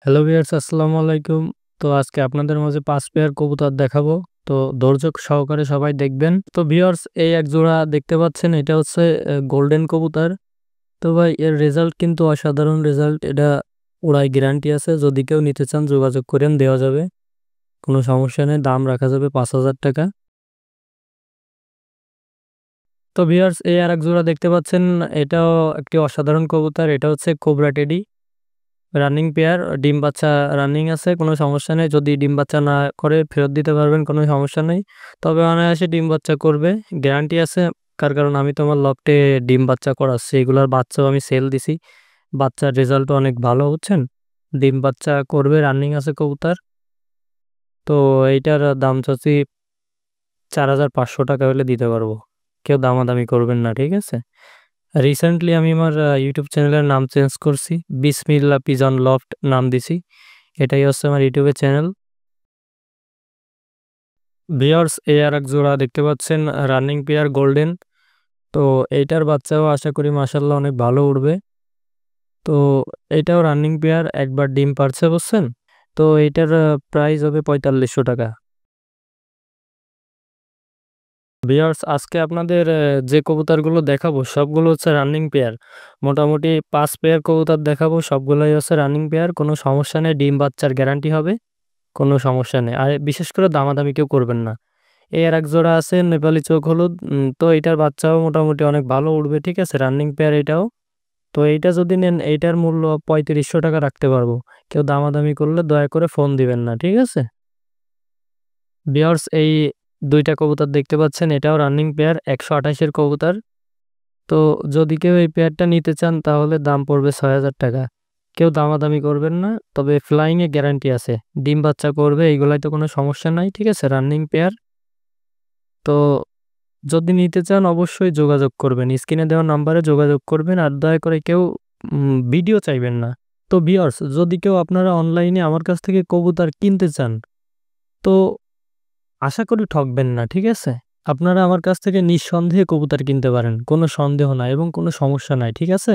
Hello viewers, আসসালামু আলাইকুম। তো আজকে আপনাদের মাঝে ৫ পেয়ার কবুতর দেখাবো। তো ধৈর্য সহকারে সবাই দেখবেন। তো ভিউয়ার্স, এই এক জোড়া দেখতে পাচ্ছেন, এটা হচ্ছে গোল্ডেন কবুতর। তো ভাই, এর রেজাল্ট কিন্তু অসাধারণ রেজাল্ট। এটা উড়ায় গ্যারান্টি আছে। যদি কেউ নিতে চান যোগাযোগ করেন, দেওয়া যাবে। কোনো সমস্যা নেই, দাম রাখা যাবে ৫,০০০ টাকা। তো ভিউয়ার্স, এই আরেক জোড়া দেখতে পাচ্ছেন, এটাও একটি অসাধারণ কবুতর। এটা হচ্ছে কোবরা টেডি। রানিং পেয়ার, ডিম বাচ্চা রানিং আছে, কোনো সমস্যা নেই। যদি ডিম বাচ্চা না করে ফেরত দিতে পারবেন, কোনো সমস্যা নেই। তবে অনায়াসে ডিম বাচ্চা করবে, গ্যারান্টি আছে। কারণ আমি তো আমার লফটে ডিম বাচ্চা করাচ্ছি, এগুলার বাচ্চাও আমি সেল দিছি। বাচ্চার রেজাল্ট অনেক ভালো, বুঝছেন। ডিম বাচ্চা করবে, রানিং আছে কবুতর। তো এইটার দাম চাচ্ছি ৪,৫০০ টাকা হলে দিতে পারবো। কেউ দামাদামি করবেন না, ঠিক আছে। রিসেন্টলি আমি আমার ইউটিউব চ্যানেলের নাম চেঞ্জ করছি, বিসমিল্লাহ পিজন লফট নাম দিছি। এটাই হচ্ছে আমার ইউটিউবের চ্যানেল। ভিউয়ার্স, এই আর এক জোড়া দেখতে পাচ্ছেন, রানিং পেয়ার গোল্ডেন। তো এইটার বাচ্চাও আশা করি মাশাল্লাহ অনেক ভালো উঠবে। তো এটাও রানিং পেয়ার, একবার ডিম পারছে, বুঝছেন। তো এইটার প্রাইস হবে ৪৫০০ টাকা। ভিউয়ার্স, আজকে আপনাদের যে কবুতরগুলো দেখাবো সবগুলো হচ্ছে রানিং পেয়ার। মোটামুটি ৫ পেয়ার কবুতর দেখাবো, সবগুলোই হচ্ছে রানিং পেয়ার। কোনো সমস্যা নেই, ডিম বাচ্চার গ্যারান্টি হবে। কোনো সমস্যা নেই। আর বিশেষ করে দামাদামি কেউ করবেন না। এই আরেক জোড়া আছে নেপালি চোখ হলুদ। তো এইটার বাচ্চাও মোটামুটি অনেক ভালো উঠবে, ঠিক আছে। রানিং পেয়ার এটাও। তো এইটা যদি নেন, এইটার মূল্য ৩৫০০ টাকা রাখতে পারবো। কেউ দামাদামি করলে দয়া করে ফোন দিবেন না, ঠিক আছে। ভিউয়ার্স, এই ২টা কবুতর দেখতে পাচ্ছেন, এটাও রানিং পেয়ার, ১২৮ এর কবুতর। তো যদি কেউ এই পেয়ারটা নিতে চান তাহলে দাম পড়বে ৬,০০০ টাকা। কেউ দামাদামি করবেন না, তবে ফ্লাইং এ গ্যারান্টি আছে। ডিম বাচ্চা করবে, এইগুলাই তো কোনো সমস্যা নাই, ঠিক আছে। Running pair. তো যদি নিতে চান অবশ্যই যোগাযোগ করবেন। স্ক্রিনে দেওয়া নাম্বারে যোগাযোগ করবেন, আর দয়া করে কেউ ভিডিও চাইবেন না। তো ভিউয়ার্স, যদি কেউ আপনারা অনলাইনে আমার কাছ থেকে কবুতর কিনতে চান, তো আশা করি ঠকবেন না, ঠিক আছে। আপনারা আমার কাছ থেকে নিঃসন্দেহে কবুতর কিনতে পারেন, কোনো সন্দেহ নাই এবং কোনো সমস্যা নাই, ঠিক আছে।